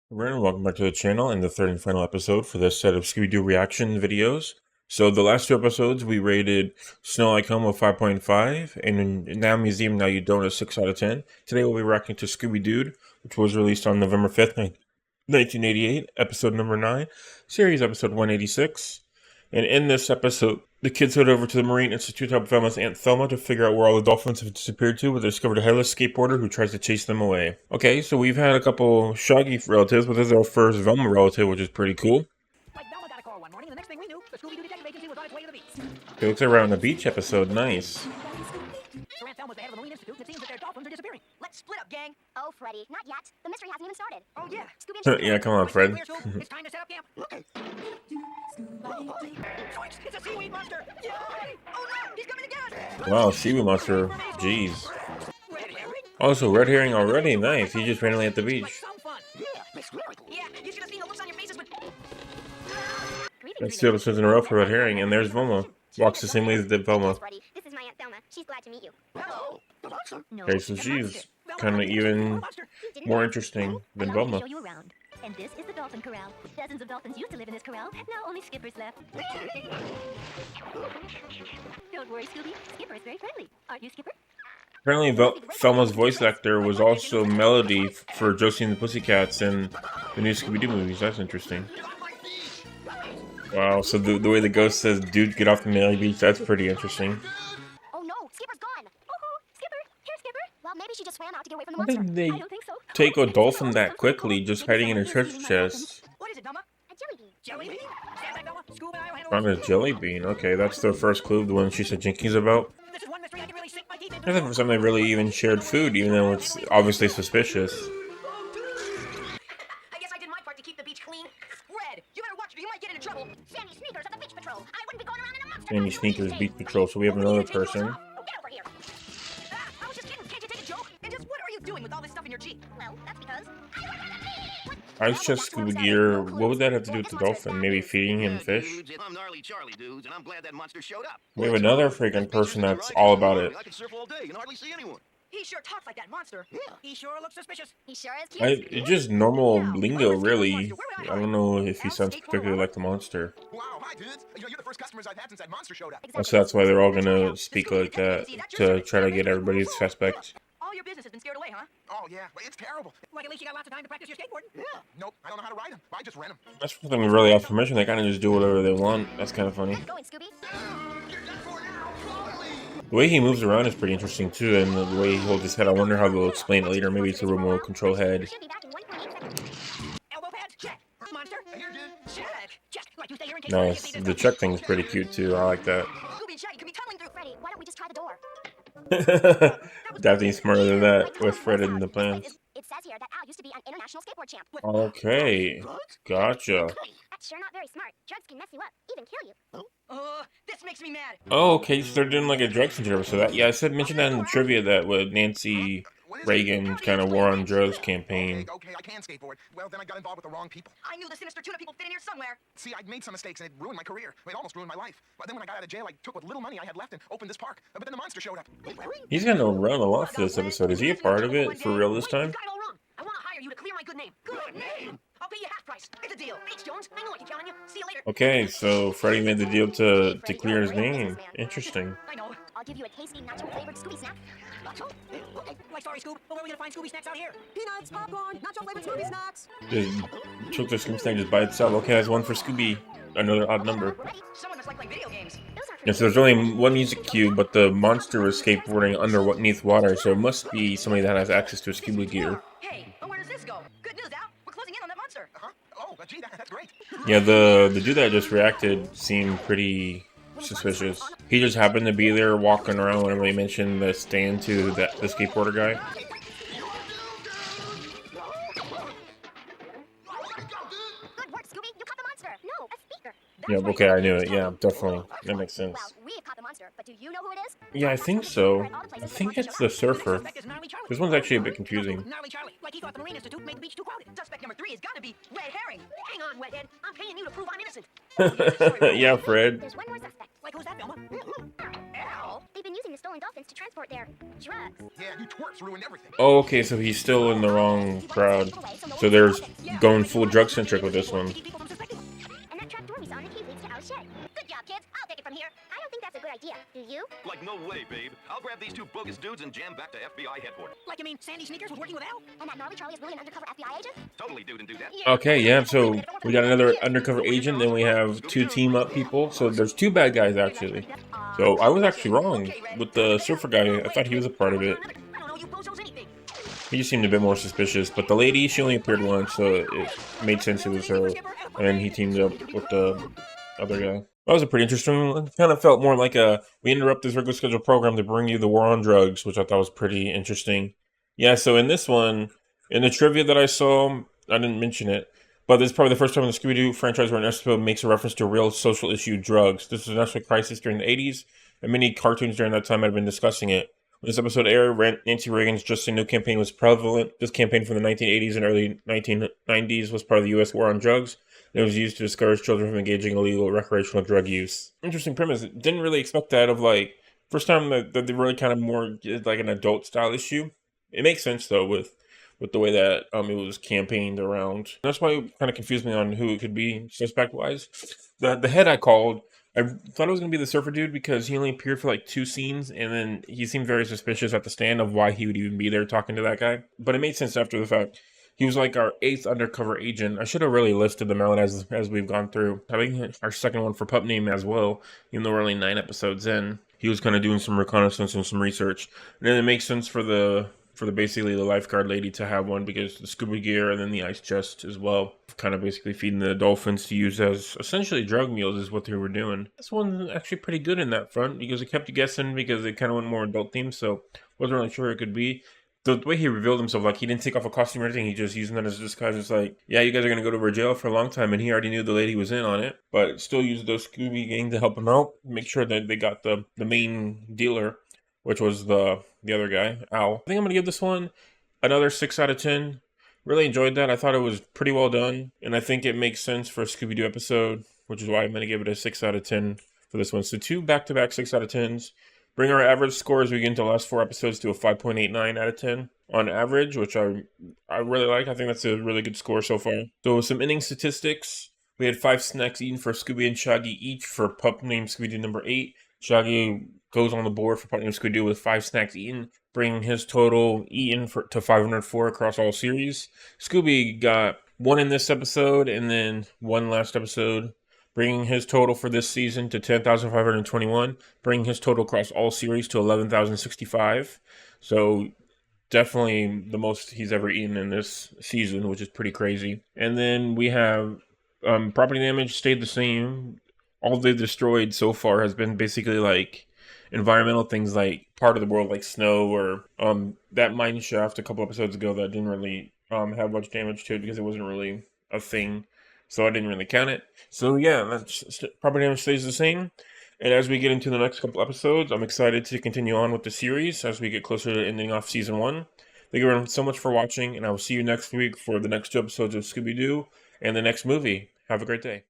Everyone, welcome back to the channel and the third and final episode for this set of Scooby-Doo reaction videos. So the last two episodes we rated Snow Like Home a 5.5 and Now Museum Now You Don't a 6 out of 10. Today we'll be reacting to Scooby-Dude, which was released on November 5th, 1988, episode number 9, series episode 186. And in this episode, the kids head over to the Marine Institute to help Velma's Aunt Thelma to figure out where all the dolphins have disappeared to, where they discovered a headless skateboarder who tries to chase them away. Okay, so we've had a couple Shaggy relatives, but this is our first Velma relative, which is pretty cool. Velma got a call one morning, and the next thing we knew, the Scooby-Doo detective agency was on its way to the beach. It looks like we're on the beach episode, nice. So Aunt Thelma's the head of the Marine Institute, and it seems that their dolphins are disappearing. Let's split up, gang. Oh, Freddy, not yet. The mystery hasn't even started. Oh, yeah. Scooby and Yeah, come on, Fred. It's time to set up camp. Zoinks, it's a seaweed monster. Yay! Oh, no, he's coming to get us. Wow, seaweed monster, jeez. Red herring? Also, red herring already, nice. He just randomly at the Like beach. some fun. Yeah, you should have seen the looks on your faces when... That's two episodes in a row for red herring, and there's Velma. Walks the same way as did Velma. Freddy, this is my Aunt Thelma. She's glad to meet you. Hello, the monster. No, Okay, so she's kind of even more interesting than Allow me to Velma. show you around. And this is the dolphin corral. Dozens of dolphins used to live in this corral. Now only Skipper's left. Don't worry, Scooby. Skipper is very friendly. Aren't you, Skipper? Apparently, Velma's voice actor was also Melody for Josie and the Pussycats in the new Scooby-Doo movies. That's interesting. Wow, so the way the ghost says, dude, get off the Melody Beach, that's pretty interesting. Oh no, Skipper's gone. Oh, Skipper! Here, Skipper! Well, maybe she just ran out to get away from the How monster. did they I don't think so. take a dolphin that quickly, just hiding in a treasure chest? What is it, Velma? A jelly bean. Jelly bean? Stand back, Velma. Scoob and I will handle Found a this. jelly bean. Okay, that's the first clue, the one she said Jinkies about. This is one mystery I can really sink my teeth into. I think for some they really even shared food, even though it's obviously suspicious. I guess I did my part to keep the beach clean. Red, you better watch or you might get into trouble. Sandy Sneakers of the Beach Patrol. I wouldn't be going around in a monster. Sandy Sneakers Beach Patrol, so we have another person. Oh, get over here. Ah, I was just kidding. Can't you take a joke? And just what are you doing with all this stuff in your Jeep? Well, that's because I work for the beach. Ice chest scuba gear, what would that have to do with the dolphin? Maybe feeding him fish? Dudes, and I'm gnarly Charlie, dudes, and I'm glad that monster showed up. We have another freaking person that's all about it. I can surf all day and hardly see anyone. He sure talks like that monster. Yeah. He sure looks suspicious. He sure is cute. It's just normal lingo, really. I don't know if he sounds particularly like the monster. Wow, hi dudes. You're the first customers I've had since that monster showed up. So that's why they're all gonna speak like that to try to get everybody to suspect. All your business has been scared away, huh? Oh yeah, it's terrible. Like at least you got lots of time to practice your skateboarding. Yeah. Nope, I don't know how to ride them. I just rent them. That's something we really ask permission. They kind of just do whatever they want. That's kind of funny. Going, Scooby. The way he moves around is pretty interesting too, and the way he holds his head. I wonder how they'll explain it later. Maybe it's a remote control head. Should be back in 1.8 seconds. Elbow pads, check. Monster, Here, dude. check. Check. Like you stay here in case Nice. The check thing's pretty cute too. I like that. Scooby and Shaggy could be tunneling through. Freddy, why don't we just try the door? Daphne's smarter than that with Fred in the plans. It says here that Al used to be an international skateboard champ. Okay, gotcha. That's sure not very smart. Drugs can mess you up, even kill you. This makes me mad. Oh, okay, so they're doing like a drug syndrome. So that, yeah, I said mention that in the trivia that with Nancy Reagan's kind of war on drugs campaign. Okay, I can skateboard. Well, then I got involved with the wrong people. I knew the sinister tuna people fit in here somewhere. See, I'd made some mistakes and it ruined my career. It almost ruined my life. But then when I got out of jail, I took what little money I had left and opened this park. But then the monster showed up. He's gonna run a lot for this episode. Is he a part of it for real this time? You got it all wrong. I want to hire you to clear my good name. Good name? I'll pay you half price. It's a deal. Thanks, Jones. I know I can count on you. See you later. Okay, so Freddy made the deal to clear his name. Interesting. I know. I'll give you a tasty nacho-flavored Scooby snack. Like, sorry, Scoob, but where are we gonna find Scooby snacks out here? Peanuts, popcorn, nacho-flavored Scooby snacks. Just took the Scooby snack just by itself. Okay, that's one for Scooby. Another odd number. Someone must like playing video games. Those aren't for Yes, there's only one music cue, but the monster was skateboarding underneath water, so it must be somebody that has access to a scuba gear. Hey, but where does this go? Good news, Al. We're closing in on that monster. Huh? Oh, gee, that's great. Yeah, the dude that just reacted seemed pretty suspicious. He just happened to be there walking around whenever they mentioned the stand to the skateboarder guy. Good work, Scooby. You caught the monster. No, a speaker. Yeah, okay, I knew it. Yeah, definitely. That makes sense. Well, we have caught the monster, but do you know who it is? Yeah, I think so. I think it's the surfer. Suspect is Gnarly Charlie. This one's actually a bit confusing. Gnarly Charlie. Like he thought the Marine Institute made the beach too crowded. Suspect number 3 has got to be Red Herring. Hang on, Wedhead. I'm paying you to prove I'm innocent. Yeah, Fred. There's one more suspect. Like who's that, Velma? Al. They've been using this stolen dolphins to transport their drugs. Yeah, you twerps ruined everything. Oh, okay, so he's still in the wrong crowd. So they're going full drug centric with this one. And that trap door we saw in the cave leads to our shed. Good job, kids. I'll take it from here. I don't think that's a good idea. Do you? Like, no way, babe. I'll grab these two bogus dudes and jam back to FBI headquarters. Like, you mean Sandy Sneakers was working with Al? And that gnarly Charlie is really an undercover FBI agent? Totally, dude, and do that. Okay, yeah, so we got another undercover agent, then we have two team-up people. So there's two bad guys, actually. So I was actually wrong with the surfer guy. I thought he was a part of it. I don't know you bozos anything. He just seemed a bit more suspicious. But the lady, she only appeared once, so it made sense it was her. And then he teamed up with the other guy. That was a pretty interesting one. Kind of felt more like we interrupt this regular scheduled program to bring you the war on drugs, which I thought was pretty interesting. Yeah, so in this one, in the trivia that I saw, I didn't mention it, but this is probably the first time in the Scooby-Doo franchise where an episode makes a reference to a real social issue, drugs. This was a national crisis during the 80s, and many cartoons during that time had been discussing it. When this episode aired, Nancy Reagan's Just Say No campaign was prevalent. This campaign from the 1980s and early 1990s was part of the U.S. war on drugs. It was used to discourage children from engaging in illegal recreational drug use. Interesting premise. Didn't really expect that of first time that they really kind of more did like an adult style issue. It makes sense though with the way that it was campaigned around. That's why it kind of confused me on who it could be suspect wise. The head I called, I thought it was gonna be the surfer dude because he only appeared for like 2 scenes and then he seemed very suspicious at the stand of why he would even be there talking to that guy. But it made sense after the fact. He was like our 8th undercover agent. I should have really listed them out as we've gone through. I think our second one for pup name as well, even though we're only 9 episodes in. He was kind of doing some reconnaissance and some research. And then it makes sense for the basically the lifeguard lady to have one because the scuba gear and then the ice chest as well. Kind of basically feeding the dolphins to use as essentially drug meals is what they were doing. This one's actually pretty good in that front because it kept you guessing because it kind of went more adult themed, so wasn't really sure who it could be. The way he revealed himself, like he didn't take off a costume or anything, he just using that as a disguise. It's like, yeah, you guys are going to go to jail for a long time, and he already knew the lady was in on it, but still used the Scooby gang to help him out, make sure that they got the main dealer, which was the other guy, Al. I think I'm going to give this one another 6 out of 10. Really enjoyed that. I thought it was pretty well done, and I think it makes sense for a Scooby-Doo episode, which is why I'm going to give it a 6 out of 10 for this one. So 2 back-to-back 6 out of 10s. Bring our average score as we get into the last 4 episodes to a 5.89 out of 10 on average, which I really like. I think that's a really good score so far. So some inning statistics. We had 5 snacks eaten for Scooby and Shaggy each for pup named Scooby-Doo number 8. Shaggy goes on the board for pup named Scooby-Doo with 5 snacks eaten, bringing his total eaten to 504 across all series. Scooby got 1 in this episode and then 1 last episode, bringing his total for this season to 10,521, bringing his total across all series to 11,065. So definitely the most he's ever eaten in this season, which is pretty crazy. And then we have property damage stayed the same. All they've destroyed so far has been basically like environmental things like part of the world like snow or that mine shaft a couple episodes ago that didn't really have much damage to it because it wasn't really a thing. So I didn't really count it. So yeah, that's property damage stays the same. And as we get into the next couple episodes, I'm excited to continue on with the series as we get closer to ending off season 1. Thank you everyone so much for watching, and I will see you next week for the next 2 episodes of Scooby-Doo and the next movie. Have a great day.